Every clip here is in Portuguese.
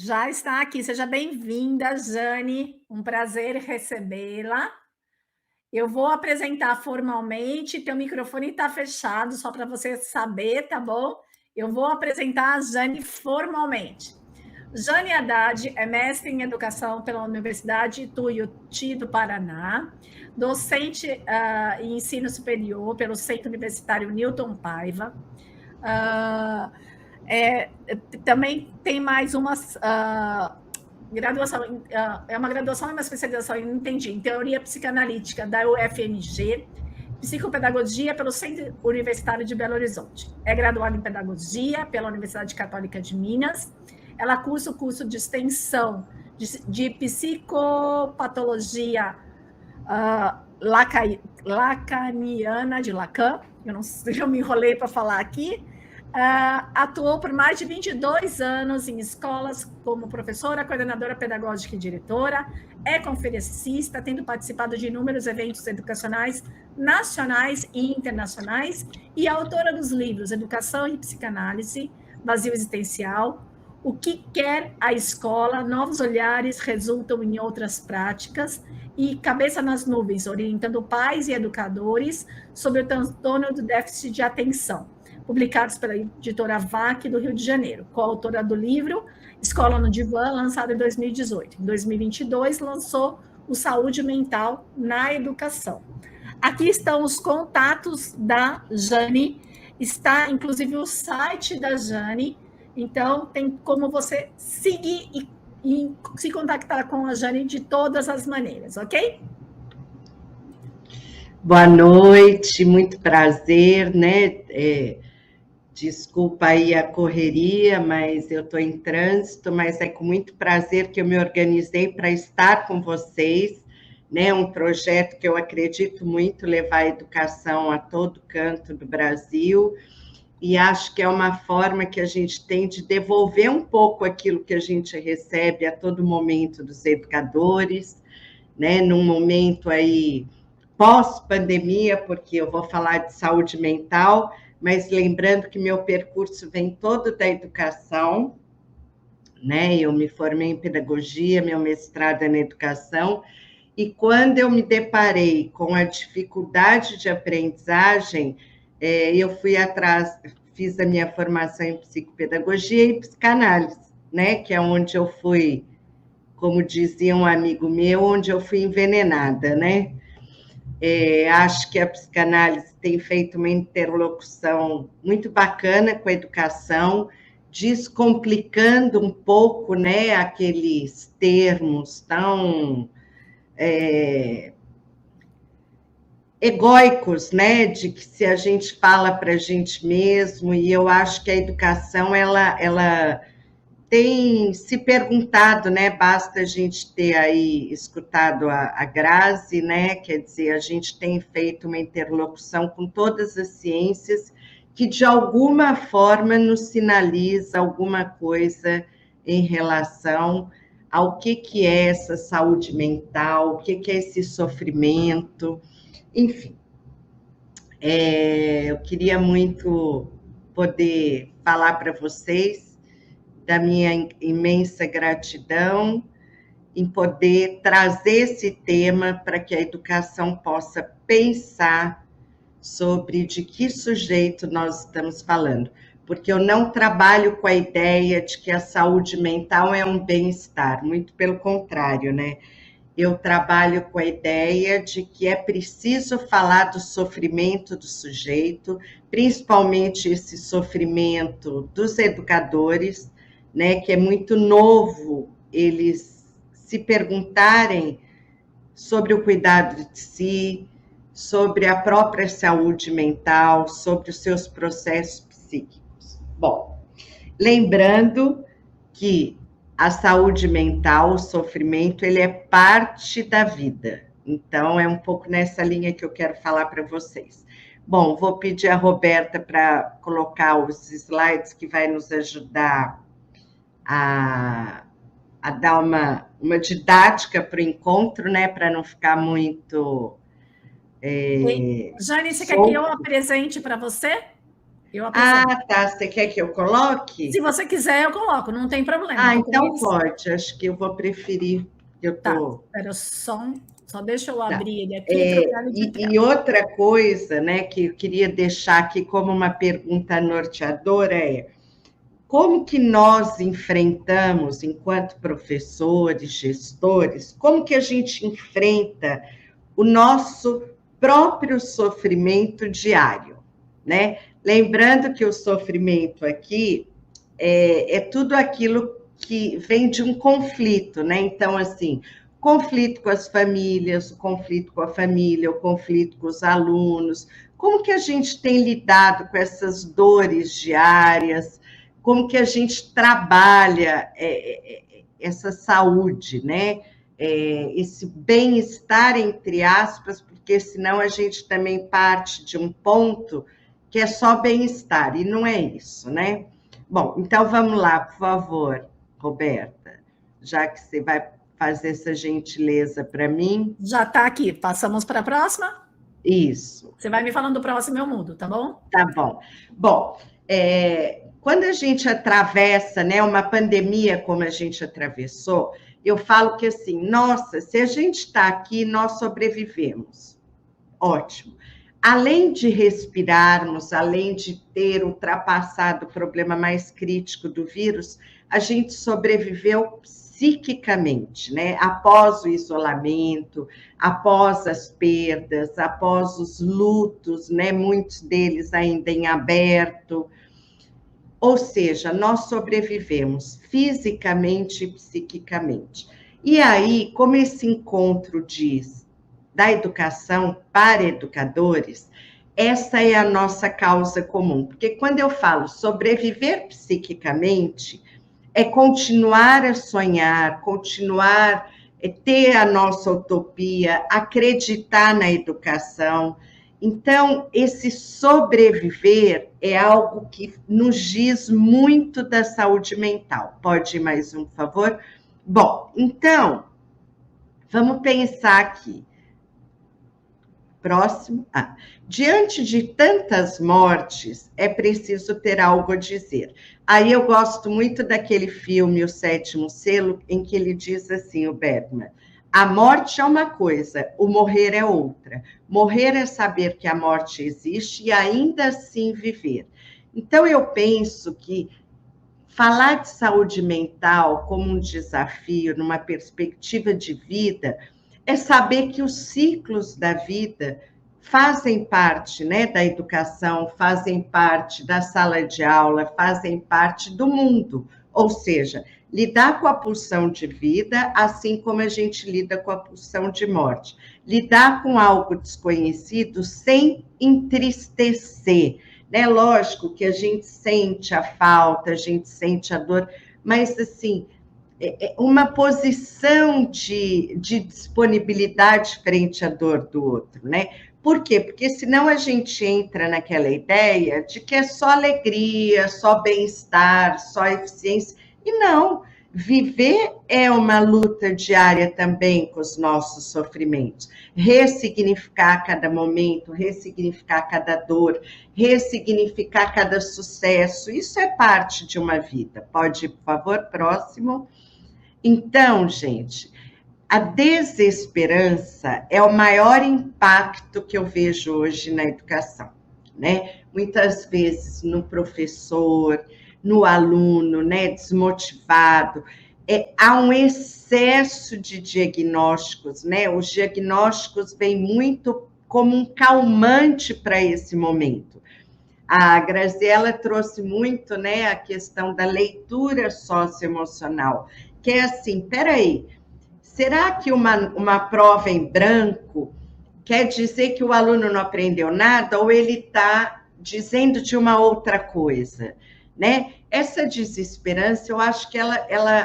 Já está aqui, seja bem-vinda, Jane, um prazer recebê-la. Eu vou apresentar formalmente, teu microfone está fechado, só para você saber, tá bom? Eu vou apresentar a Jane formalmente. Jane Haddad é mestre em Educação pela Universidade Tuiuti do Paraná, docente em Ensino Superior pelo Centro Universitário Newton Paiva, uh, é, também tem mais uma graduação, é uma graduação e uma especialização, entendi, em teoria psicanalítica da UFMG, psicopedagogia pelo Centro Universitário de Belo Horizonte. É graduada em pedagogia pela Universidade Católica de Minas. Ela cursa o curso de extensão de psicopatologia lacaniana de Lacan. Eu não sei, eu me enrolei para falar aqui. Atuou por mais de 22 anos em escolas como professora, coordenadora pedagógica e diretora, é conferencista, tendo participado de inúmeros eventos educacionais nacionais e internacionais, e autora dos livros Educação e Psicanálise, Vazio Existencial, O que Quer a Escola, Novos Olhares Resultam em Outras Práticas, e Cabeça nas Nuvens, orientando pais e educadores sobre o transtorno do déficit de atenção, publicados pela editora VAC do Rio de Janeiro, coautora do livro Escola no Divã, lançado em 2018. Em 2022, lançou o Saúde Mental na Educação. Aqui estão os contatos da Jane, está inclusive o site da Jane, então tem como você seguir e se contactar com a Jane de todas as maneiras, ok? Boa noite, muito prazer, né? Desculpa aí a correria, mas eu estou em trânsito, mas é com muito prazer que eu me organizei para estar com vocês, né? Um projeto que eu acredito muito levar a educação a todo canto do Brasil, e acho que é uma forma que a gente tem de devolver um pouco aquilo que a gente recebe a todo momento dos educadores, né? Num momento aí pós-pandemia, porque eu vou falar de saúde mental, mas lembrando que meu percurso vem todo da educação, né? Eu me formei em pedagogia, meu mestrado é na educação, e quando eu me deparei com a dificuldade de aprendizagem, eu fui atrás, fiz a minha formação em psicopedagogia e psicanálise, né? Que é onde eu fui, como dizia um amigo meu, onde eu fui envenenada, né? Acho que a psicanálise tem feito uma interlocução muito bacana com a educação, descomplicando um pouco, né, aqueles termos tão egóicos, né, de que se a gente fala para a gente mesmo, e eu acho que a educação, ela tem se perguntado, né? Basta a gente ter aí escutado a Grazi, né? Quer dizer, a gente tem feito uma interlocução com todas as ciências que, de alguma forma, nos sinaliza alguma coisa em relação ao que é essa saúde mental, o que é esse sofrimento, enfim. Eu queria muito poder falar para vocês da minha imensa gratidão em poder trazer esse tema para que a educação possa pensar sobre de que sujeito nós estamos falando, porque eu não trabalho com a ideia de que a saúde mental é um bem-estar, muito pelo contrário, né? Eu trabalho com a ideia de que é preciso falar do sofrimento do sujeito, principalmente esse sofrimento dos educadores, né, que é muito novo eles se perguntarem sobre o cuidado de si, sobre a própria saúde mental, sobre os seus processos psíquicos. Bom, lembrando que a saúde mental, o sofrimento, ele é parte da vida. Então, é um pouco nessa linha que eu quero falar para vocês. Bom, vou pedir a Roberta para colocar os slides que vai nos ajudar a dar uma didática para o encontro, né? Para não ficar muito... Jane, você quer que eu apresente para você? Eu apresento. Ah, tá. Você quer que eu coloque? Se você quiser, eu coloco, não tem problema. Ah, Porque então eles... pode. Acho que eu vou preferir. Eu Tá, tô. espera só deixa eu Tá. abrir ele aqui e trocar ele de E tela. outra coisa, né, que eu queria deixar aqui como uma pergunta norteadora é: como que nós enfrentamos, enquanto professores, gestores, como que a gente enfrenta o nosso próprio sofrimento diário, né? Lembrando que o sofrimento aqui é tudo aquilo que vem de um conflito, né? Então, assim, conflito com as famílias, o conflito com a família, o conflito com os alunos. Como que a gente tem lidado com essas dores diárias? Como que a gente trabalha essa saúde, né? Esse bem-estar, entre aspas, porque senão a gente também parte de um ponto que é só bem-estar, e não é isso, né? Bom, então vamos lá, por favor, Roberta, já que você vai fazer essa gentileza para mim. Já está aqui. Passamos para a próxima? Isso. Você vai me falando do próximo, eu mudo, tá bom? Tá bom. Bom, quando a gente atravessa, né, uma pandemia como a gente atravessou, eu falo que assim, nossa, se a gente está aqui, nós sobrevivemos. Ótimo. Além de respirarmos, além de ter ultrapassado o problema mais crítico do vírus, a gente sobreviveu psiquicamente, né? Após o isolamento, após as perdas, após os lutos, né? Muitos deles ainda em aberto. Ou seja, nós sobrevivemos fisicamente e psiquicamente. E aí, como esse encontro diz da educação para educadores, essa é a nossa causa comum. Porque quando eu falo sobreviver psiquicamente, é continuar a sonhar, continuar a ter a nossa utopia, acreditar na educação. Então, esse sobreviver é algo que nos diz muito da saúde mental. Pode ir mais um, por favor? Bom, então, vamos pensar aqui. Próximo. Diante de tantas mortes, é preciso ter algo a dizer. Aí eu gosto muito daquele filme, O Sétimo Selo, em que ele diz assim, o Bergman: a morte é uma coisa, o morrer é outra. Morrer é saber que a morte existe e ainda assim viver. Então eu penso que falar de saúde mental como um desafio, numa perspectiva de vida, é saber que os ciclos da vida fazem parte, né, da educação, fazem parte da sala de aula, fazem parte do mundo. Ou seja, lidar com a pulsão de vida, assim como a gente lida com a pulsão de morte. Lidar com algo desconhecido sem entristecer, né? Lógico que a gente sente a falta, a gente sente a dor, mas assim, uma posição de disponibilidade frente à dor do outro, né? Por quê? Porque senão a gente entra naquela ideia de que é só alegria, só bem-estar, só eficiência, e não. Viver é uma luta diária também com os nossos sofrimentos. Ressignificar cada momento, ressignificar cada dor, ressignificar cada sucesso. Isso é parte de uma vida. Pode ir, por favor, próximo. Então, gente, a desesperança é o maior impacto que eu vejo hoje na educação, né? Muitas vezes no professor, no aluno, né, desmotivado. Há um excesso de diagnósticos, né? Os diagnósticos vêm muito como um calmante para esse momento. A Graziella trouxe muito, né, a questão da leitura socioemocional, que é assim, peraí, será que uma prova em branco quer dizer que o aluno não aprendeu nada ou ele está dizendo de uma outra coisa, né? Essa desesperança, eu acho que ela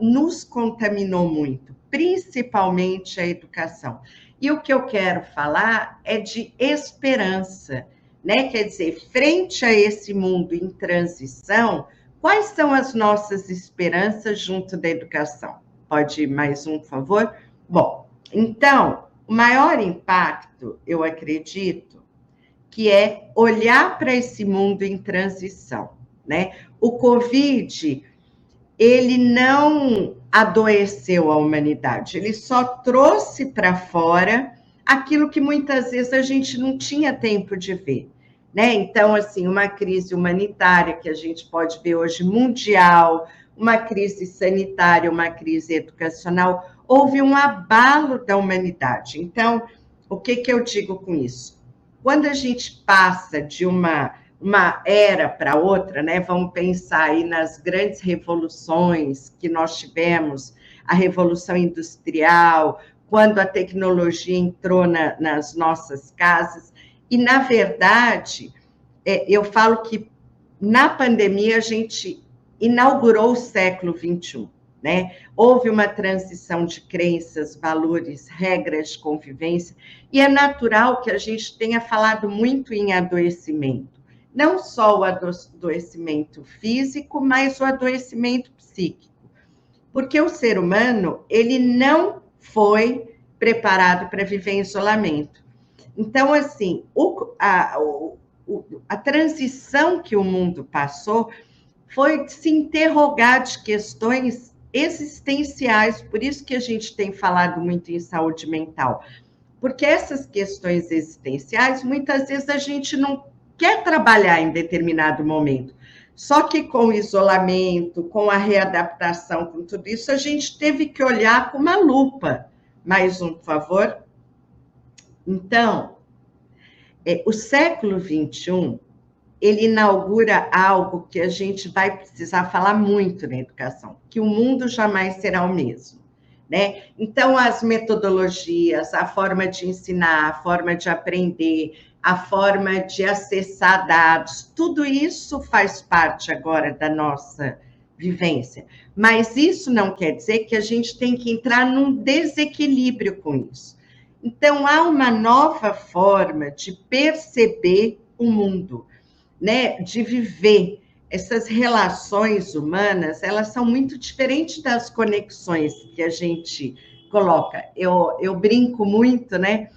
nos contaminou muito, principalmente a educação. E o que eu quero falar é de esperança, né? Quer dizer, frente a esse mundo em transição, quais são as nossas esperanças junto da educação? Pode ir mais um, por favor? Bom, então, o maior impacto, eu acredito, que é olhar para esse mundo em transição, né? O Covid, ele não adoeceu a humanidade, ele só trouxe para fora aquilo que muitas vezes a gente não tinha tempo de ver, né? Então, assim, uma crise humanitária que a gente pode ver hoje mundial, uma crise sanitária, uma crise educacional, houve um abalo da humanidade. Então, o que eu digo com isso? Quando a gente passa de uma era para outra, né? Vamos pensar aí nas grandes revoluções que nós tivemos, a Revolução Industrial, quando a tecnologia entrou nas nossas casas. E, na verdade, eu falo que na pandemia a gente inaugurou o século XXI, né? Houve uma transição de crenças, valores, regras de convivência, e é natural que a gente tenha falado muito em adoecimento. Não só o adoecimento físico, mas o adoecimento psíquico. Porque o ser humano, ele não foi preparado para viver em isolamento. Então, assim, a transição que o mundo passou foi de se interrogar de questões existenciais, por isso que a gente tem falado muito em saúde mental, porque essas questões existenciais, muitas vezes a gente não quer trabalhar em determinado momento, só que com o isolamento, com a readaptação, com tudo isso, a gente teve que olhar com uma lupa. Mais um, por favor. Então, o século XXI, ele inaugura algo que a gente vai precisar falar muito na educação, que o mundo jamais será o mesmo, né? Então, as metodologias, a forma de ensinar, a forma de aprender, a forma de acessar dados, tudo isso faz parte agora da nossa vivência. Mas isso não quer dizer que a gente tem que entrar num desequilíbrio com isso. Então, há uma nova forma de perceber o mundo, né, de viver essas relações humanas, elas são muito diferentes das conexões que a gente coloca. Eu brinco muito, né,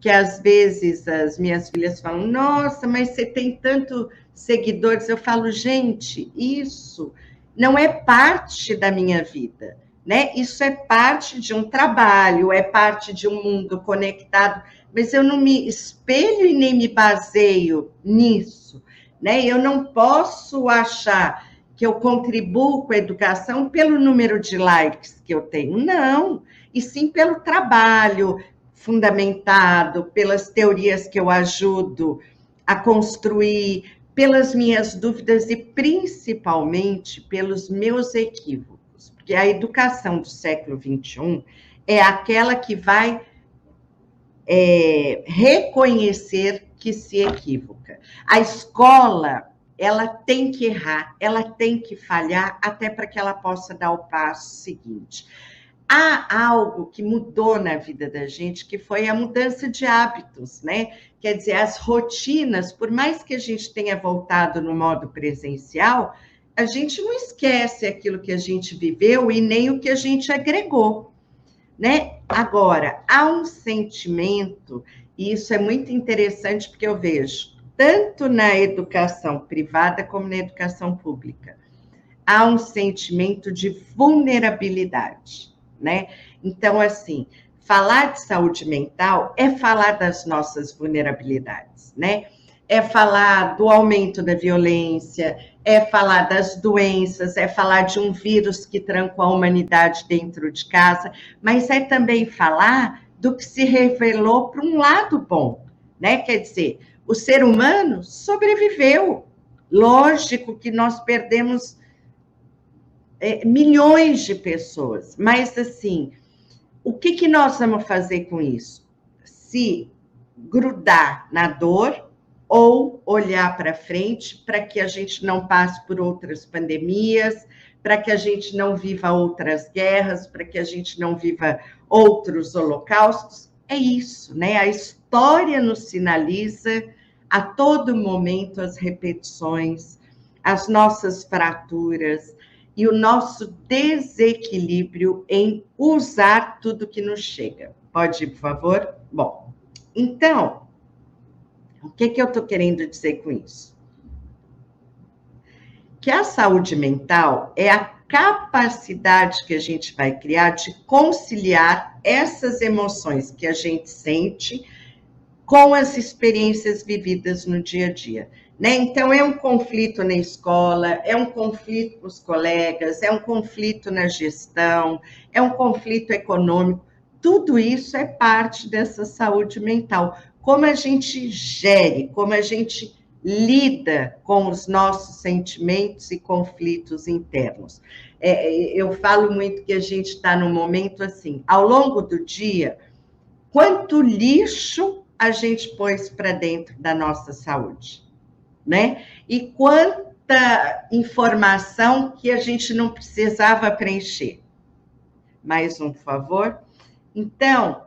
que às vezes as minhas filhas falam, nossa, mas você tem tantos seguidores. Eu falo, gente, isso não é parte da minha vida, né? Isso é parte de um trabalho, é parte de um mundo conectado, mas eu não me espelho e nem me baseio nisso, né? Eu não posso achar que eu contribuo com a educação pelo número de likes que eu tenho, não, e sim pelo trabalho fundamentado, pelas teorias que eu ajudo a construir, pelas minhas dúvidas e principalmente pelos meus equívocos, porque a educação do século XXI é aquela que vai reconhecer que se equivoca. A escola, ela tem que errar, ela tem que falhar, até para que ela possa dar o passo seguinte. Há algo que mudou na vida da gente, que foi a mudança de hábitos, né? Quer dizer, as rotinas, por mais que a gente tenha voltado no modo presencial, a gente não esquece aquilo que a gente viveu e nem o que a gente agregou, né? Agora, há um sentimento, e isso é muito interessante, porque eu vejo, tanto na educação privada como na educação pública, há um sentimento de vulnerabilidade, né? Então, assim, falar de saúde mental é falar das nossas vulnerabilidades, né? É falar do aumento da violência, é falar das doenças, é falar de um vírus que trancou a humanidade dentro de casa, mas é também falar do que se revelou para um lado bom, né? Quer dizer, o ser humano sobreviveu. Lógico que nós perdemos milhões de pessoas, mas assim, o que nós vamos fazer com isso? Se grudar na dor ou olhar para frente para que a gente não passe por outras pandemias, para que a gente não viva outras guerras, para que a gente não viva outros holocaustos. É isso, né? A história nos sinaliza a todo momento as repetições, as nossas fraturas e o nosso desequilíbrio em usar tudo que nos chega. Pode ir, por favor? Bom, então, O que eu estou querendo dizer com isso? Que a saúde mental é a capacidade que a gente vai criar de conciliar essas emoções que a gente sente com as experiências vividas no dia a dia. Né? Então, é um conflito na escola, é um conflito com os colegas, é um conflito na gestão, é um conflito econômico. Tudo isso é parte dessa saúde mental. Como a gente gere, como a gente lida com os nossos sentimentos e conflitos internos. Eu falo muito que a gente está num momento assim, ao longo do dia, quanto lixo a gente pôs para dentro da nossa saúde, né? E quanta informação que a gente não precisava preencher. Mais um, por favor. Então,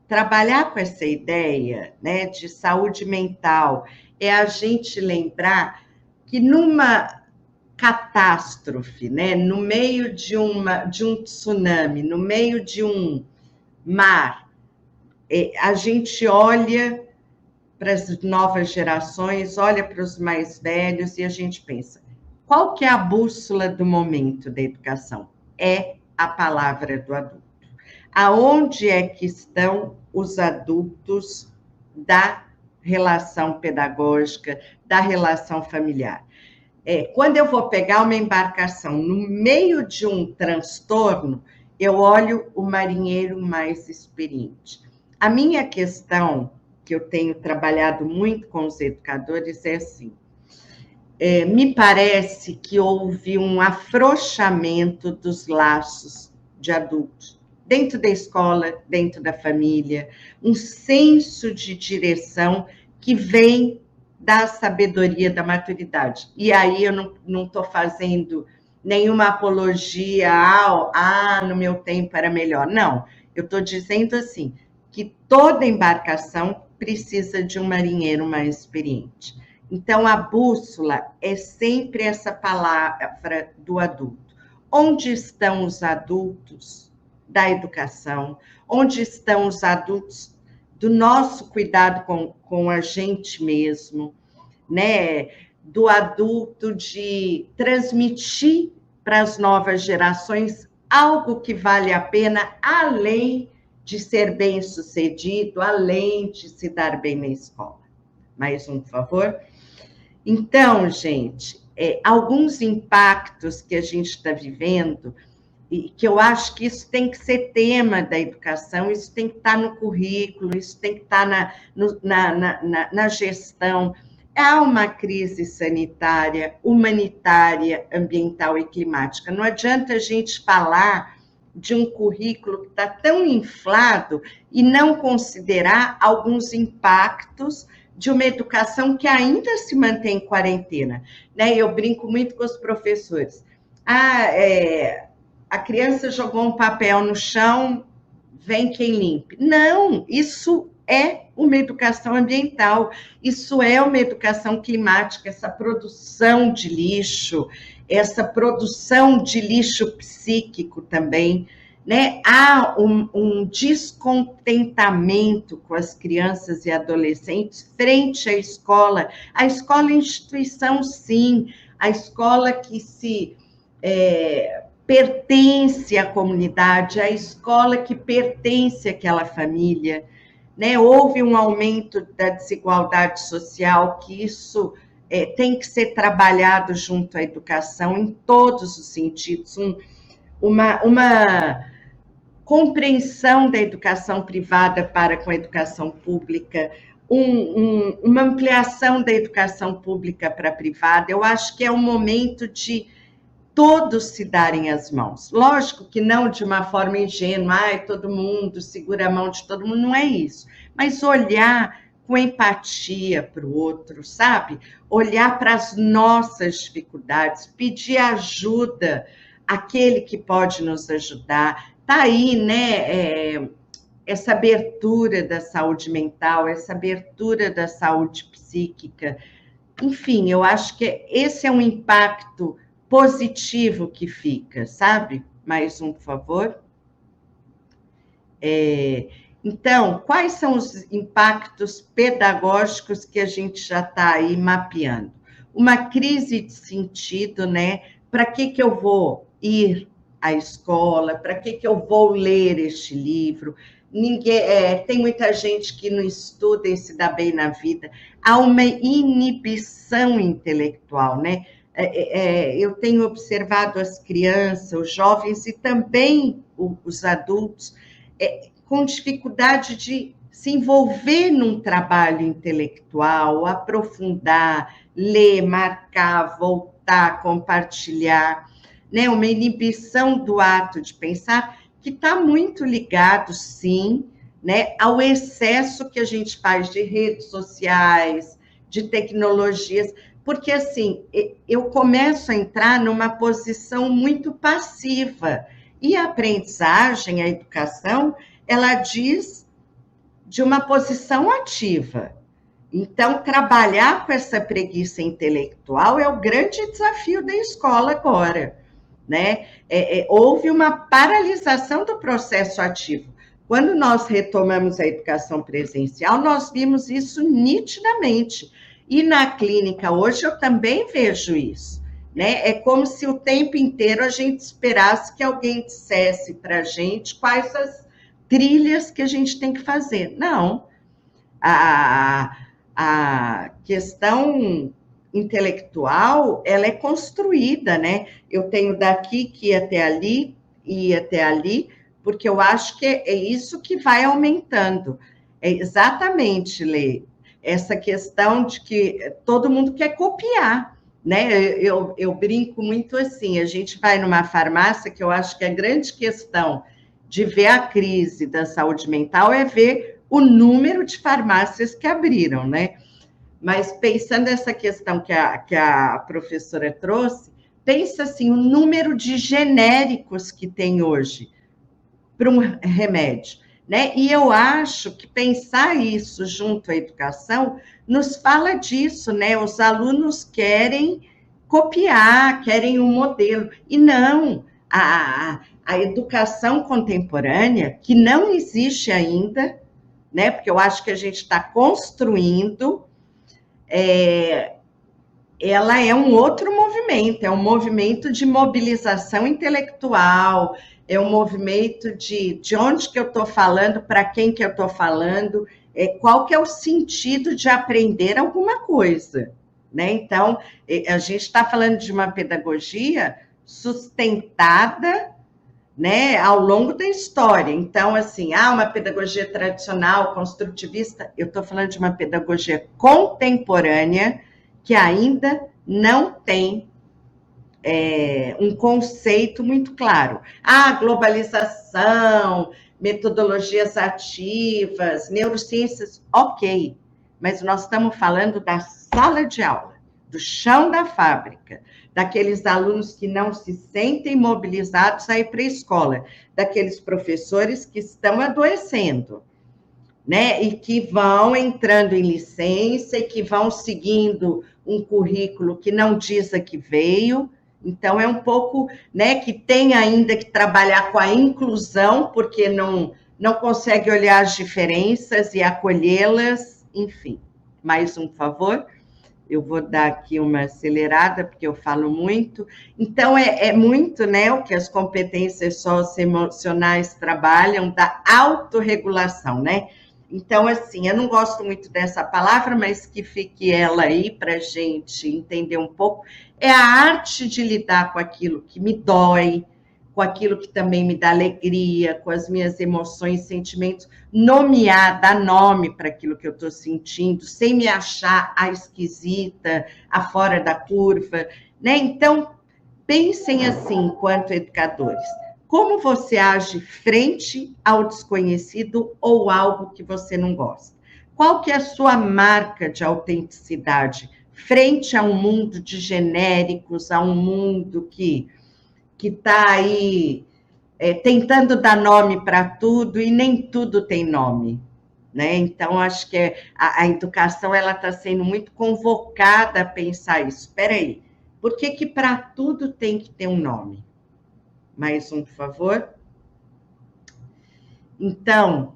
trabalhar com essa ideia, né, de saúde mental é a gente lembrar que numa catástrofe, né, no meio de um tsunami, no meio de um mar, a gente olha para as novas gerações, olha para os mais velhos e a gente pensa, qual que é a bússola do momento da educação? É a palavra do adulto. Aonde é que estão os adultos da relação pedagógica, da relação familiar? Quando eu vou pegar uma embarcação no meio de um transtorno, eu olho o marinheiro mais experiente. A minha questão, que eu tenho trabalhado muito com os educadores, é assim, me parece que houve um afrouxamento dos laços de adultos, dentro da escola, dentro da família, um senso de direção que vem da sabedoria, da maturidade. E aí eu não estou fazendo nenhuma apologia no meu tempo era melhor. Não, eu estou dizendo assim, que toda embarcação precisa de um marinheiro mais experiente. Então, a bússola é sempre essa palavra do adulto. Onde estão os adultos da educação? Onde estão os adultos do nosso cuidado com a gente mesmo, né? Do adulto de transmitir para as novas gerações algo que vale a pena, além de ser bem-sucedido, além de se dar bem na escola. Mais um, por favor. Então, gente, alguns impactos que a gente está vivendo, e que eu acho que isso tem que ser tema da educação, isso tem que estar no currículo, isso tem que estar na gestão. Há uma crise sanitária, humanitária, ambiental e climática. Não adianta a gente falar de um currículo que está tão inflado e não considerar alguns impactos de uma educação que ainda se mantém em quarentena. Né? Eu brinco muito com os professores. A criança jogou um papel no chão, vem quem limpe. Não, isso é uma educação ambiental, isso é uma educação climática, essa produção de lixo, essa produção de lixo psíquico também, né? Há um descontentamento com as crianças e adolescentes frente à escola. A escola é instituição, sim, a escola que se pertence à comunidade, a escola que pertence àquela família, né? Houve um aumento da desigualdade social, que isso tem que ser trabalhado junto à educação em todos os sentidos, uma compreensão da educação privada para com a educação pública, uma ampliação da educação pública para a privada. Eu acho que é um momento de todos se darem as mãos. Lógico que não de uma forma ingênua, todo mundo segura a mão de todo mundo, não é isso. Mas olhar com empatia para o outro, sabe? Olhar para as nossas dificuldades, pedir ajuda àquele que pode nos ajudar. Está aí, né? Essa abertura da saúde mental, essa abertura da saúde psíquica. Enfim, eu acho que esse é um impacto positivo que fica, sabe? Mais um, por favor. Então, quais são os impactos pedagógicos que a gente já está aí mapeando? Uma crise de sentido, né? Para que eu vou ir à escola? Para que eu vou ler este livro? Tem muita gente que não estuda e se dá bem na vida. Há uma inibição intelectual, né? Eu tenho observado as crianças, os jovens e também os adultos com dificuldade de se envolver num trabalho intelectual, aprofundar, ler, marcar, voltar, compartilhar, né? Uma inibição do ato de pensar que está muito ligado, sim, né, ao excesso que a gente faz de redes sociais, de tecnologias, porque assim, eu começo a entrar numa posição muito passiva, e a aprendizagem, a educação, ela diz de uma posição ativa. Então, trabalhar com essa preguiça intelectual é o grande desafio da escola agora, né? Houve uma paralisação do processo ativo. Quando nós retomamos a educação presencial, nós vimos isso nitidamente. E na clínica hoje eu também vejo isso, né? É como se o tempo inteiro a gente esperasse que alguém dissesse para a gente quais as trilhas que a gente tem que fazer. Não. A questão intelectual, ela é construída, né? Eu tenho daqui que ir até ali, e até ali, porque eu acho que é isso que vai aumentando. É exatamente, Lê, essa questão de que todo mundo quer copiar, né? Eu brinco muito assim, a gente vai numa farmácia, que eu acho que a grande questão de ver a crise da saúde mental é ver o número de farmácias que abriram, né? Mas pensando nessa questão que a professora trouxe, pensa assim, o número de genéricos que tem hoje para um remédio, né? E eu acho que pensar isso junto à educação nos fala disso, né? Os alunos querem copiar, querem um modelo, e não a educação contemporânea, que não existe ainda, né? Porque eu acho que a gente está construindo, ela é um outro movimento, é um movimento de mobilização intelectual, é um movimento de onde que eu estou falando, para quem que eu estou falando, qual que é o sentido de aprender alguma coisa, né? Então, a gente está falando de uma pedagogia sustentada, né, ao longo da história. Então, assim, uma pedagogia tradicional, construtivista, eu estou falando de uma pedagogia contemporânea que ainda não tem um conceito muito claro. Globalização, metodologias ativas, neurociências, ok, mas nós estamos falando da sala de aula, do chão da fábrica, daqueles alunos que não se sentem mobilizados a ir para a escola, daqueles professores que estão adoecendo, né? E que vão entrando em licença e que vão seguindo um currículo que não diz a que veio. Então, é um pouco, né, que tem ainda que trabalhar com a inclusão, porque não consegue olhar as diferenças e acolhê-las, enfim. Mais um favor. Eu vou dar aqui uma acelerada, porque eu falo muito. Então, é muito, né, o que as competências socioemocionais trabalham, da autorregulação, né? Então, assim, eu não gosto muito dessa palavra, mas que fique ela aí para a gente entender um pouco. É a arte de lidar com aquilo que me dói, com aquilo que também me dá alegria, com as minhas emoções, sentimentos, nomear, dar nome para aquilo que eu estou sentindo, sem me achar a esquisita, a fora da curva, né? Então, pensem assim, enquanto educadores, como você age frente ao desconhecido ou algo que você não gosta? Qual que é a sua marca de autenticidade frente a um mundo de genéricos, a um mundo que está aí tentando dar nome para tudo e nem tudo tem nome, né? Então, acho que a educação ela está sendo muito convocada a pensar isso. Espera aí, por que para tudo tem que ter um nome? Mais um, por favor. Então,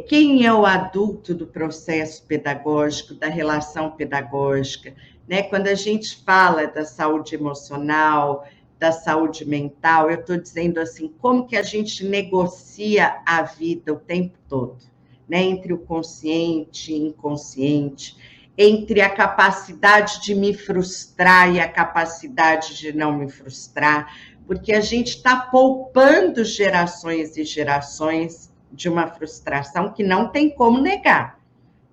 quem é o adulto do processo pedagógico, da relação pedagógica, né? Quando a gente fala da saúde emocional, da saúde mental, eu estou dizendo assim, como que a gente negocia a vida o tempo todo, né? Entre o consciente e inconsciente, entre a capacidade de me frustrar e a capacidade de não me frustrar, porque a gente está poupando gerações e gerações de uma frustração que não tem como negar,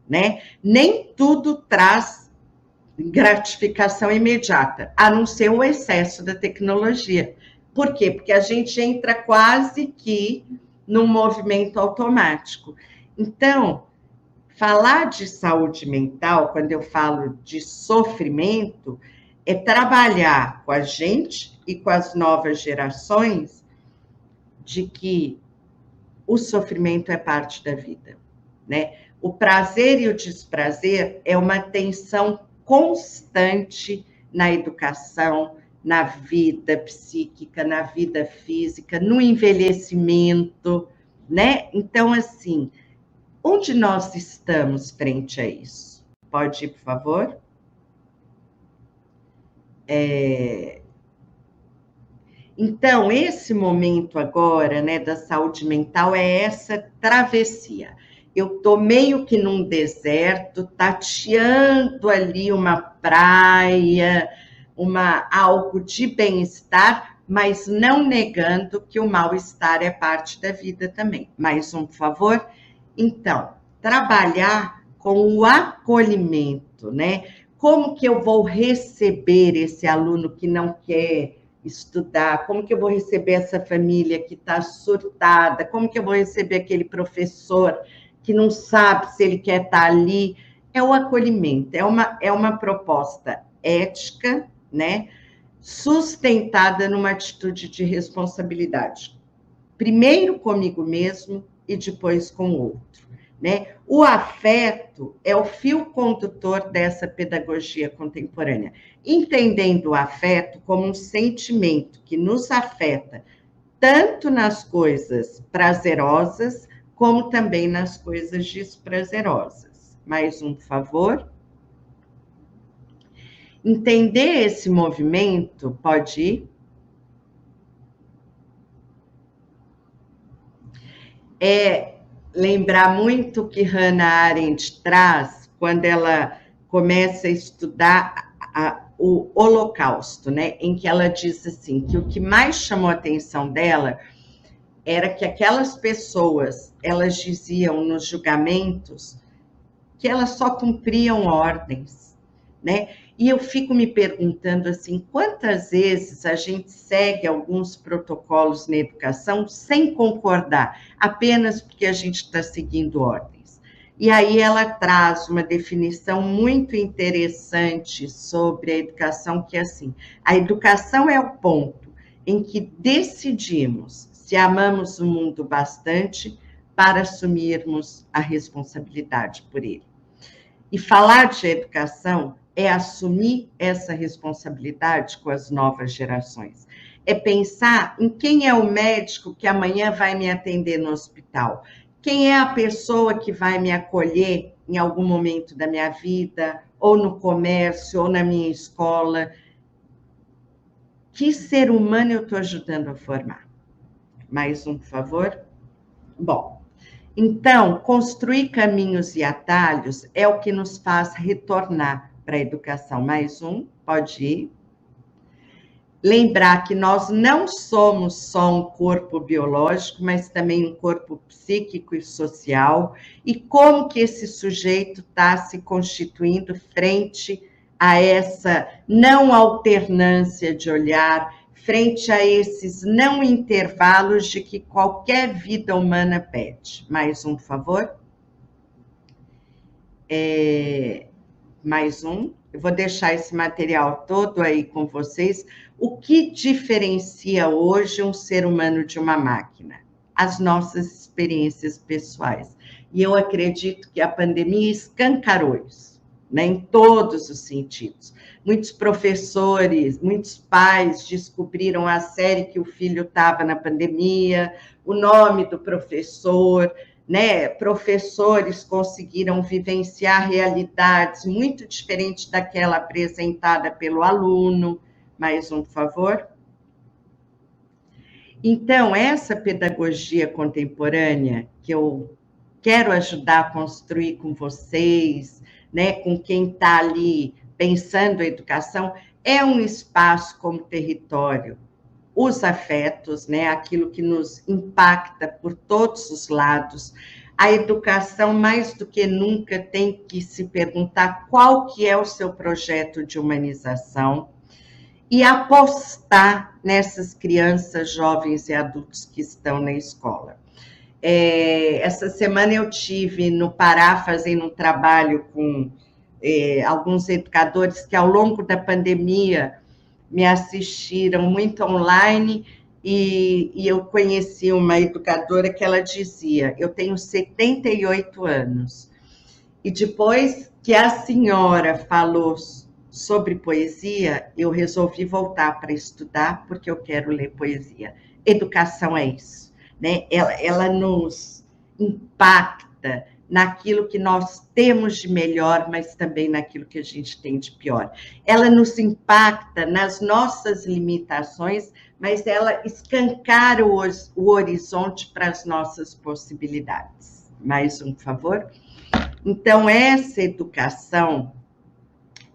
né? Nem tudo traz gratificação imediata, a não ser o excesso da tecnologia. Por quê? Porque a gente entra quase que num movimento automático. Então, falar de saúde mental, quando eu falo de sofrimento, é trabalhar com a gente e com as novas gerações de que o sofrimento é parte da vida, né? O prazer e o desprazer é uma tensão constante na educação, na vida psíquica, na vida física, no envelhecimento, né? Então, assim, onde nós estamos frente a isso? Pode ir, por favor? Então, esse momento agora, né, da saúde mental é essa travessia. Eu estou meio que num deserto, tateando ali uma praia, algo de bem-estar, mas não negando que o mal-estar é parte da vida também. Mais um, por favor? Então, trabalhar com o acolhimento, né? Como que eu vou receber esse aluno que não quer estudar? Como que eu vou receber essa família que está surtada? Como que eu vou receber aquele professor que não sabe se ele quer estar ali? É o acolhimento, é uma proposta ética, né? Sustentada numa atitude de responsabilidade. Primeiro comigo mesmo e depois com o outro, né? O afeto é o fio condutor dessa pedagogia contemporânea, entendendo o afeto como um sentimento que nos afeta tanto nas coisas prazerosas como também nas coisas desprazerosas. Mais um, por favor. Entender esse movimento, pode ir? Lembrar muito o que Hannah Arendt traz quando ela começa a estudar o Holocausto, né? Em que ela diz assim, que o que mais chamou a atenção dela era que aquelas pessoas, elas diziam nos julgamentos que elas só cumpriam ordens, né? E eu fico me perguntando assim, quantas vezes a gente segue alguns protocolos na educação sem concordar, apenas porque a gente está seguindo ordens. E aí ela traz uma definição muito interessante sobre a educação, que é assim, a educação é o ponto em que decidimos se amamos o mundo bastante para assumirmos a responsabilidade por ele. E falar de educação é assumir essa responsabilidade com as novas gerações. É pensar em quem é o médico que amanhã vai me atender no hospital. Quem é a pessoa que vai me acolher em algum momento da minha vida, ou no comércio, ou na minha escola. Que ser humano eu estou ajudando a formar? Mais um, por favor. Bom, então, construir caminhos e atalhos é o que nos faz retornar para a educação. Mais um, pode ir. Lembrar que nós não somos só um corpo biológico, mas também um corpo psíquico e social, e como que esse sujeito está se constituindo frente a essa não alternância de olhar, frente a esses não intervalos de que qualquer vida humana pede. Mais um, por favor. Mais um. Eu vou deixar esse material todo aí com vocês. O que diferencia hoje um ser humano de uma máquina? As nossas experiências pessoais. E eu acredito que a pandemia escancarou isso, né, em todos os sentidos. Muitos professores, muitos pais descobriram a série que o filho estava na pandemia, o nome do professor, né? Professores conseguiram vivenciar realidades muito diferentes daquela apresentada pelo aluno. Mais um, por favor. Então, essa pedagogia contemporânea que eu quero ajudar a construir com vocês, né, com quem está ali pensando a educação, é um espaço como território, os afetos, né, aquilo que nos impacta por todos os lados. A educação, mais do que nunca, tem que se perguntar qual que é o seu projeto de humanização e apostar nessas crianças, jovens e adultos que estão na escola. Essa semana eu tive no Pará fazendo um trabalho com alguns educadores que ao longo da pandemia me assistiram muito online e eu conheci uma educadora que ela dizia, eu tenho 78 anos, e depois que a senhora falou sobre poesia, eu resolvi voltar para estudar, porque eu quero ler poesia. Educação é isso, né? Ela nos impacta naquilo que nós temos de melhor, mas também naquilo que a gente tem de pior. Ela nos impacta nas nossas limitações, mas ela escancara o horizonte para as nossas possibilidades. Mais um, por favor. Então, essa educação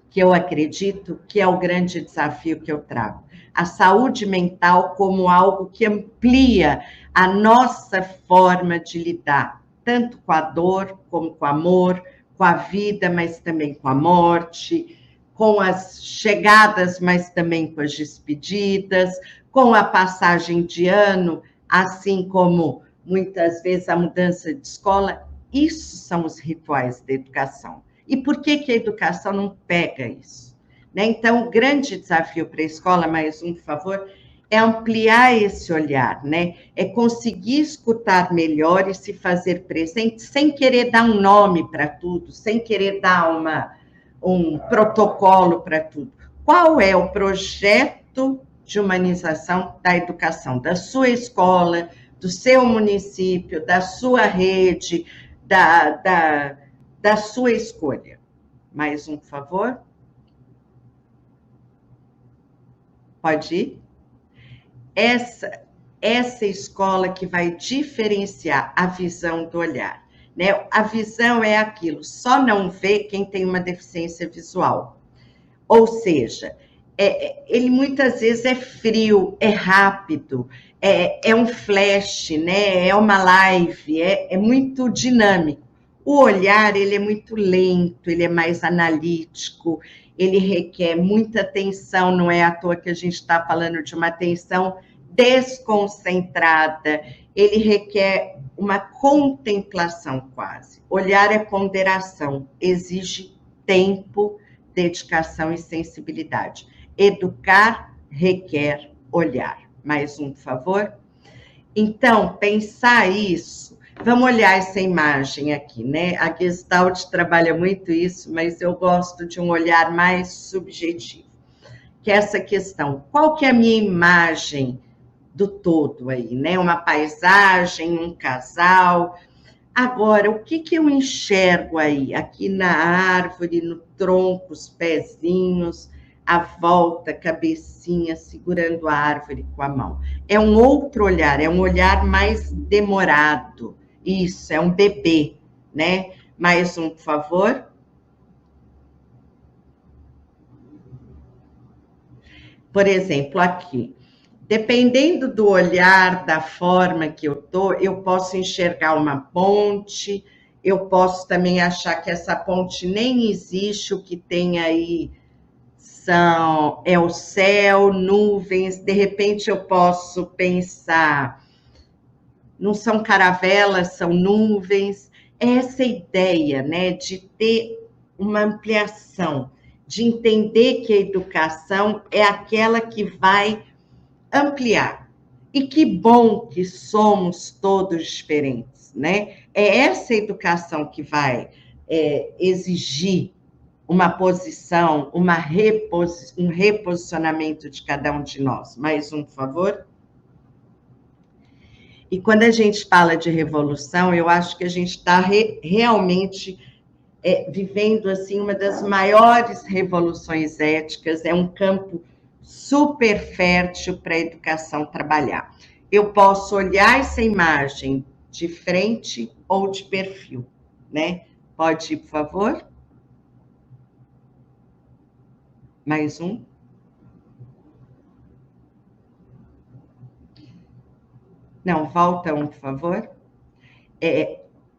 que eu acredito que é o grande desafio que eu trago. A saúde mental como algo que amplia a nossa forma de lidar, tanto com a dor, como com o amor, com a vida, mas também com a morte, com as chegadas, mas também com as despedidas, com a passagem de ano, assim como muitas vezes a mudança de escola. Isso são os rituais da educação. E por que a educação não pega isso? Né? Então, o grande desafio para a escola, mais um, por favor, é ampliar esse olhar, né? É conseguir escutar melhor e se fazer presente sem querer dar um nome para tudo, sem querer dar um protocolo para tudo. Qual é o projeto de humanização da educação, da sua escola, do seu município, da sua rede, da sua escolha? Mais um, por favor. Pode ir? Essa escola que vai diferenciar a visão do olhar, né? A visão é aquilo, só não vê quem tem uma deficiência visual. Ou seja, ele muitas vezes é frio, é rápido, é um flash, né? É uma live, é muito dinâmico. O olhar, ele é muito lento, ele é mais analítico, ele requer muita atenção, não é à toa que a gente está falando de uma atenção desconcentrada, ele requer uma contemplação quase. Olhar é ponderação, exige tempo, dedicação e sensibilidade. Educar requer olhar. Mais um, por favor. Então, pensar isso, vamos olhar essa imagem aqui, né? A Gestalt trabalha muito isso, mas eu gosto de um olhar mais subjetivo, que é essa questão, qual que é a minha imagem do todo aí, né? Uma paisagem, um casal. Agora, o que eu enxergo aí? Aqui na árvore, no tronco, os pezinhos, a volta, a cabecinha, segurando a árvore com a mão. É um outro olhar, é um olhar mais demorado. Isso, é um bebê, né? Mais um, por favor. Por exemplo, aqui. Dependendo do olhar, da forma que eu tô, eu posso enxergar uma ponte, eu posso também achar que essa ponte nem existe, o que tem aí é o céu, nuvens. De repente eu posso pensar, não são caravelas, são nuvens. Essa ideia, né, de ter uma ampliação, de entender que a educação é aquela que vai ampliar. E que bom que somos todos diferentes, né? É essa educação que vai exigir uma posição, um reposicionamento de cada um de nós. Mais um, por favor. E quando a gente fala de revolução, eu acho que a gente está realmente vivendo assim uma das maiores revoluções éticas, é um campo super fértil para a educação trabalhar. Eu posso olhar essa imagem de frente ou de perfil, né? Pode ir, por favor? Mais um. Não, volta um, por favor.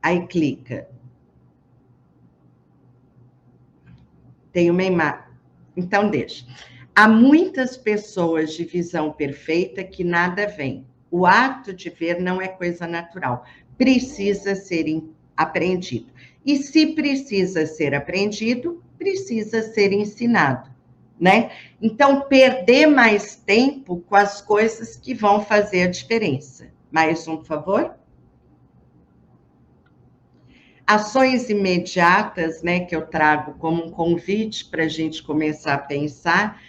Aí clica. Tem uma imagem. Então, deixa. Há muitas pessoas de visão perfeita que nada veem. O ato de ver não é coisa natural. Precisa ser aprendido. E se precisa ser aprendido, precisa ser ensinado, né? Então, perder mais tempo com as coisas que vão fazer a diferença. Mais um, por favor. Ações imediatas, né, que eu trago como um convite para a gente começar a pensar,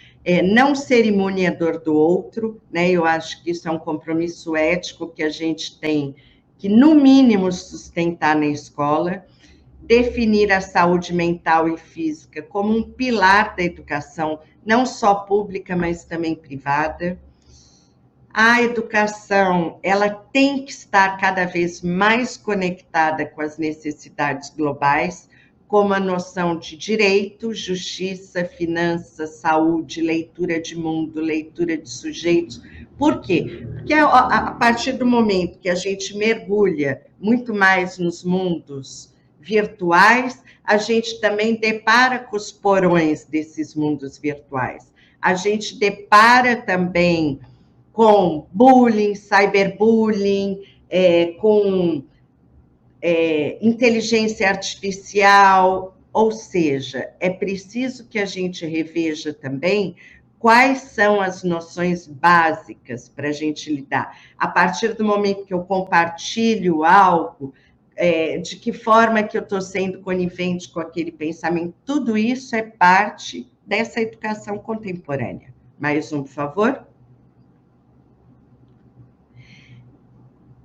não cerimoniador do outro, né, eu acho que isso é um compromisso ético que a gente tem que, no mínimo, sustentar na escola, definir a saúde mental e física como um pilar da educação, não só pública, mas também privada. A educação, ela tem que estar cada vez mais conectada com as necessidades globais, como a noção de direito, justiça, finanças, saúde, leitura de mundo, leitura de sujeitos. Por quê? Porque a partir do momento que a gente mergulha muito mais nos mundos virtuais, a gente também depara com os porões desses mundos virtuais. A gente depara também com bullying, cyberbullying, com inteligência artificial, ou seja, é preciso que a gente reveja também quais são as noções básicas para a gente lidar. A partir do momento que eu compartilho algo, de que forma que eu estou sendo conivente com aquele pensamento, tudo isso é parte dessa educação contemporânea. Mais um, por favor.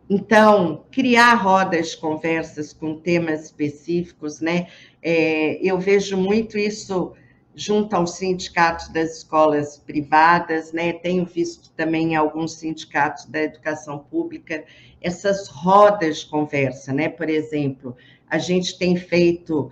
Então, criar rodas de conversas com temas específicos, né? Eu vejo muito isso junto aos sindicatos das escolas privadas, né? Tenho visto também em alguns sindicatos da educação pública essas rodas de conversa, né? Por exemplo, a gente tem feito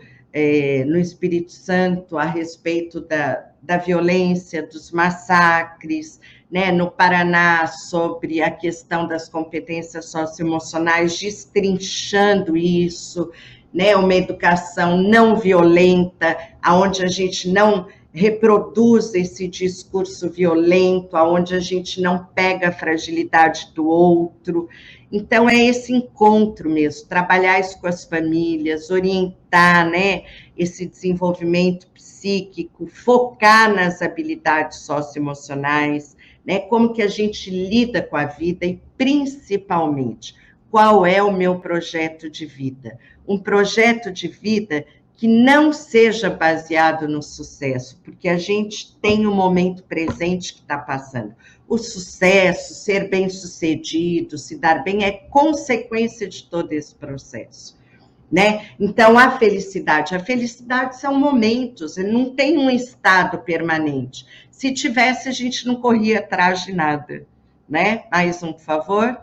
no Espírito Santo a respeito da violência, dos massacres, né, no Paraná, sobre a questão das competências socioemocionais, destrinchando isso, né, uma educação não violenta, onde a gente não reproduz esse discurso violento, onde a gente não pega a fragilidade do outro. Então, é esse encontro mesmo, trabalhar isso com as famílias, orientar, né, esse desenvolvimento psíquico, focar nas habilidades socioemocionais, né, como que a gente lida com a vida e, principalmente, qual é o meu projeto de vida. Um projeto de vida que não seja baseado no sucesso, porque a gente tem um momento presente que está passando. O sucesso, ser bem-sucedido, se dar bem, é consequência de todo esse processo, né? Então, a felicidade são momentos, não tem um estado permanente. Se tivesse, a gente não corria atrás de nada, né? Mais um, por favor.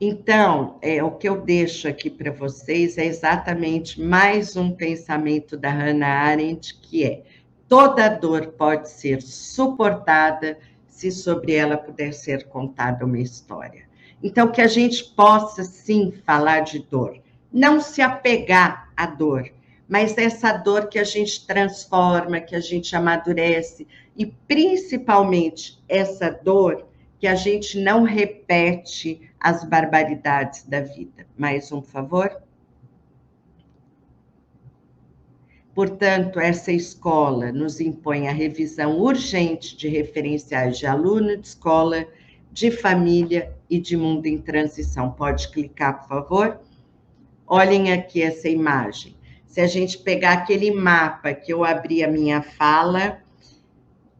Então, o que eu deixo aqui para vocês é exatamente mais um pensamento da Hannah Arendt, que é: toda dor pode ser suportada se sobre ela puder ser contada uma história. Então, que a gente possa, sim, falar de dor, não se apegar à dor, mas essa dor que a gente transforma, que a gente amadurece, e principalmente essa dor que a gente não repete as barbaridades da vida. Mais um, por favor. Portanto, essa escola nos impõe a revisão urgente de referenciais de aluno, de escola, de família e de mundo em transição. Pode clicar, por favor? Olhem aqui essa imagem. Se a gente pegar aquele mapa que eu abri a minha fala,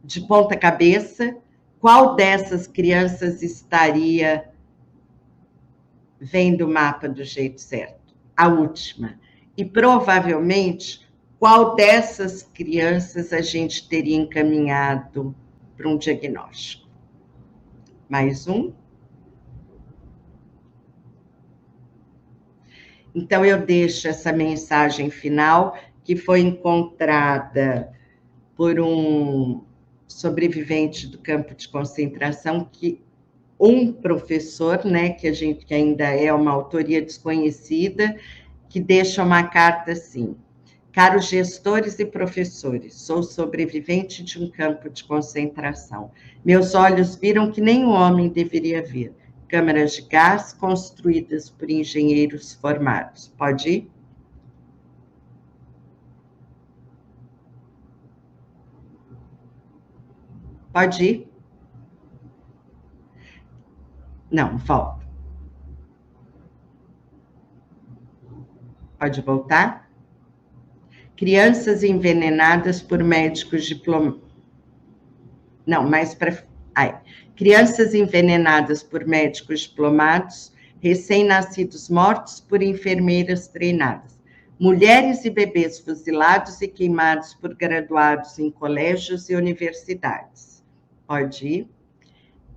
de ponta cabeça, qual dessas crianças estaria vendo o mapa do jeito certo? A última. E provavelmente, qual dessas crianças a gente teria encaminhado para um diagnóstico? Mais um. Então, eu deixo essa mensagem final, que foi encontrada por um sobrevivente do campo de concentração, que um professor, né, que ainda é uma autoria desconhecida, que deixa uma carta assim: caros gestores e professores, sou sobrevivente de um campo de concentração. Meus olhos viram que nem um homem deveria ver. Câmaras de gás construídas por engenheiros formados. Pode ir? Pode ir? Não, volta. Pode voltar? Crianças envenenadas por médicos diplomados. Não, mais para. Crianças envenenadas por médicos diplomados, recém-nascidos mortos por enfermeiras treinadas, mulheres e bebês fuzilados e queimados por graduados em colégios e universidades. Pode ir?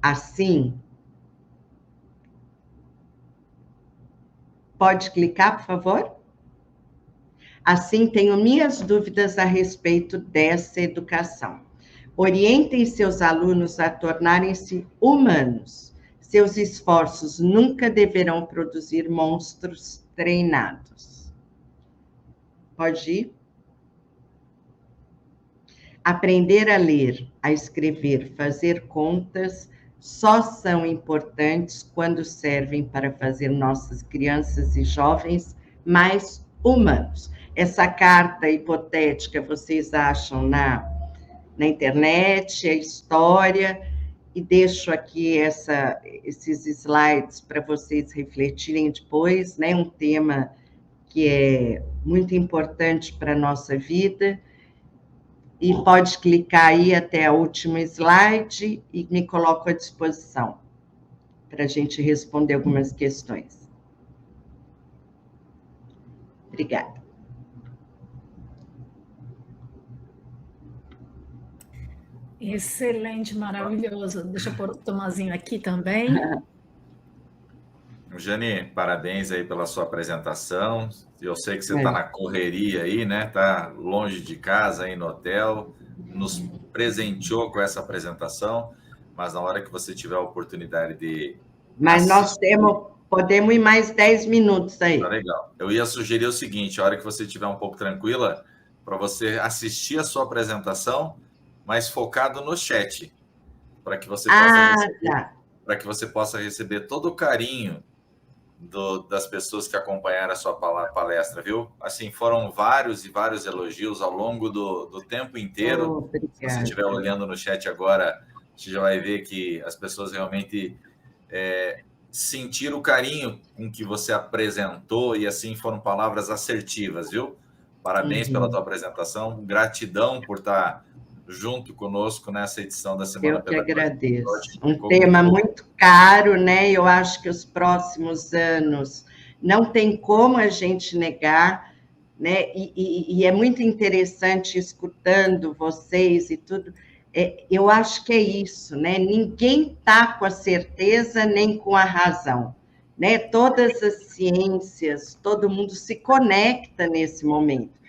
Assim. Pode clicar, por favor? Assim, tenho minhas dúvidas a respeito dessa educação. Orientem seus alunos a tornarem-se humanos. Seus esforços nunca deverão produzir monstros treinados. Pode ir? Aprender a ler, a escrever, fazer contas só são importantes quando servem para fazer nossas crianças e jovens mais humanos. Essa carta hipotética vocês acham na internet, é história, e deixo aqui esses slides para vocês refletirem depois, né? Um tema que é muito importante para a nossa vida. E pode clicar aí até o último slide e me coloco à disposição para a gente responder algumas questões. Obrigada. Excelente, maravilhoso. Deixa eu pôr o Tomazinho aqui também. Jane, parabéns aí pela sua apresentação. Eu sei que você está na correria aí, né? Está longe de casa, aí no hotel. Nos presenteou com essa apresentação, mas na hora que você tiver a oportunidade de... Mas nós podemos ir mais 10 minutos aí. Tá legal. Eu ia sugerir o seguinte, a hora que você estiver um pouco tranquila, para você assistir a sua apresentação, mas focado no chat, para que você possa receber todo o carinho das pessoas que acompanharam a sua palestra, viu? Assim, foram vários e vários elogios ao longo do tempo inteiro. Se você estiver olhando no chat agora, você já vai ver que as pessoas realmente sentiram o carinho com que você apresentou, e assim foram palavras assertivas, viu? Parabéns pela tua apresentação, gratidão por estar junto conosco nessa edição da Semana Pedagógica. Eu que agradeço. Um tema muito caro, né? Eu acho que os próximos anos não tem como a gente negar, né? E é muito interessante escutando vocês e tudo. Eu acho que é isso, né? Ninguém está com a certeza nem com a razão, né? Todas as ciências, todo mundo se conecta nesse momento.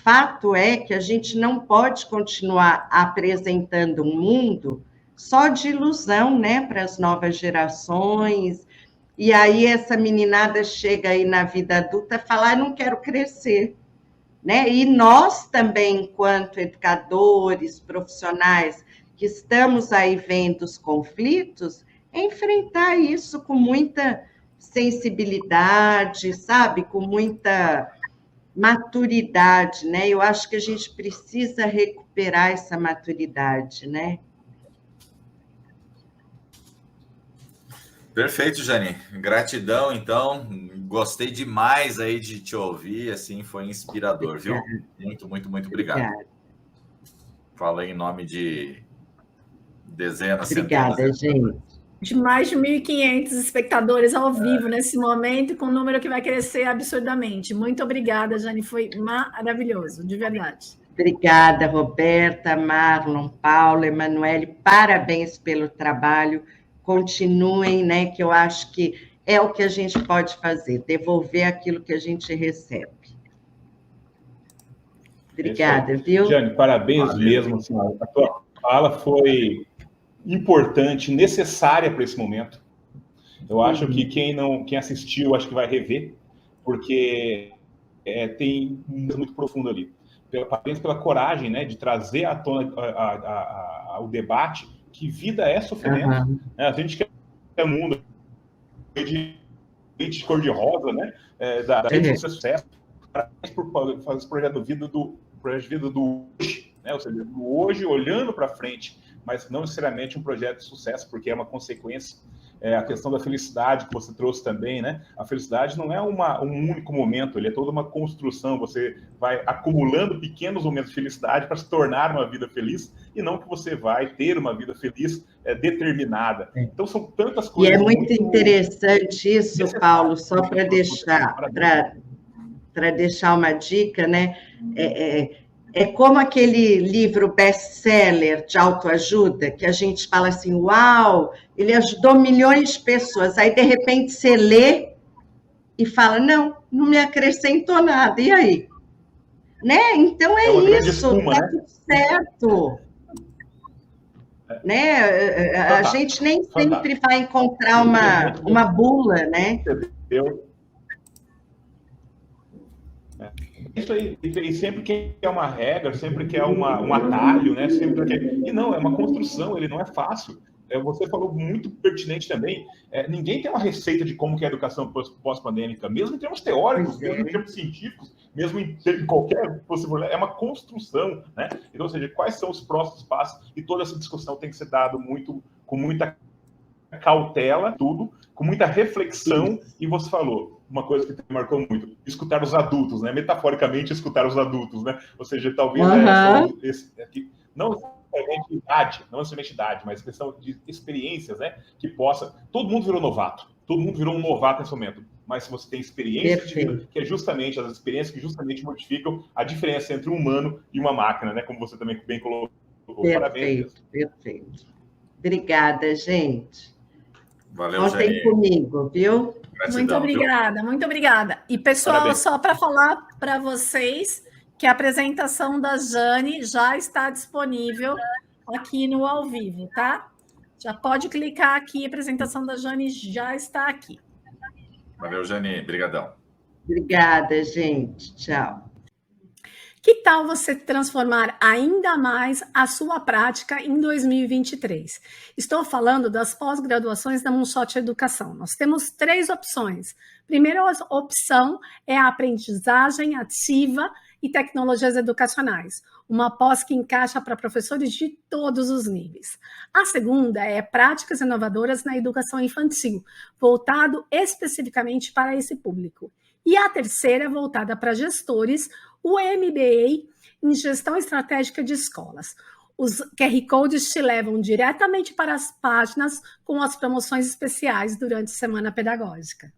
Fato é que a gente não pode continuar apresentando um mundo só de ilusão, né, para as novas gerações. E aí essa meninada chega aí na vida adulta e fala, não quero crescer, né? E nós também, enquanto educadores, profissionais, que estamos aí vendo os conflitos, enfrentar isso com muita sensibilidade, sabe? Com muita maturidade, né? Eu acho que a gente precisa recuperar essa maturidade, né? Perfeito, Jane. Gratidão, então. Gostei demais aí de te ouvir, assim, foi inspirador, viu? Muito, muito, muito obrigado. Falo em nome de dezenas, Obrigada, centenas. gente. De mais de 1.500 espectadores ao vivo nesse momento, com um número que vai crescer absurdamente. Muito obrigada, Jane, foi maravilhoso, de verdade. Obrigada, Roberta, Marlon, Paula, Emanuele, parabéns pelo trabalho. Continuem, né, que eu acho que é o que a gente pode fazer, devolver aquilo que a gente recebe. Obrigada, viu? Jane, parabéns mesmo. Assim, a tua fala foi importante, necessária para esse momento. Eu acho que quem assistiu, acho que vai rever, porque tem muito profundo ali. Parabéns pela coragem, né, de trazer à tona o debate que vida é sofrimento. A gente quer um mundo de cor-de-rosa, né, da gente ser sucesso. Parabéns por fazer esse projeto de vida do hoje, né, ou seja, do hoje olhando para frente, mas não necessariamente um projeto de sucesso, porque é uma consequência. A questão da felicidade que você trouxe também, né? A felicidade não é um único momento, ele é toda uma construção. Você vai acumulando pequenos momentos de felicidade para se tornar uma vida feliz, e não que você vai ter uma vida feliz determinada. Então, são tantas coisas. E é muito interessante isso, Paulo, só para deixar uma dica, né? É como aquele livro best-seller de autoajuda, que a gente fala assim, uau, ele ajudou milhões de pessoas. Aí, de repente, você lê e fala, não me acrescentou nada. E aí? Né? Então, isso, está tudo certo. Né? A gente nem sempre vai encontrar uma bula, né? Isso aí, e sempre que é uma regra, sempre que é um atalho, né? Sempre que e não, é uma construção, ele não é fácil. Você falou muito pertinente também, ninguém tem uma receita de como que é a educação pós-pandêmica, mesmo em termos teóricos, mesmo em termos científicos, mesmo em qualquer possível, é uma construção, né? Então, ou seja, quais são os próximos passos, e toda essa discussão tem que ser dada com muita cautela, tudo, com muita reflexão, e você falou uma coisa que me marcou muito, escutar os adultos, né? Metaforicamente, escutar os adultos, né? Ou seja, talvez não necessariamente idade, mas questão de experiências, né? Que possa... Todo mundo virou novato, todo mundo virou um novato nesse momento, mas se você tem experiência de vida, que é justamente as experiências que justamente modificam a diferença entre um humano e uma máquina, né? Como você também bem colocou. Parabéns. Perfeito. Obrigada, gente. Valeu, Contem comigo, viu? Gratidão, muito obrigada, viu? Muito obrigada. E, pessoal, Parabéns. Só para falar para vocês que a apresentação da Jane já está disponível aqui no ao vivo, tá? Já pode clicar aqui, a apresentação da Jane já está aqui. Valeu, Jane. Obrigadão. Obrigada, gente. Tchau. Que tal você transformar ainda mais a sua prática em 2023? Estou falando das pós-graduações da Moonshot Educação. Nós temos 3 opções. Primeira opção é a aprendizagem ativa e tecnologias educacionais, uma pós que encaixa para professores de todos os níveis. A segunda é práticas inovadoras na educação infantil, voltado especificamente para esse público. E a terceira é voltada para gestores, o MBA em Gestão Estratégica de Escolas. Os QR Codes te levam diretamente para as páginas com as promoções especiais durante a Semana Pedagógica.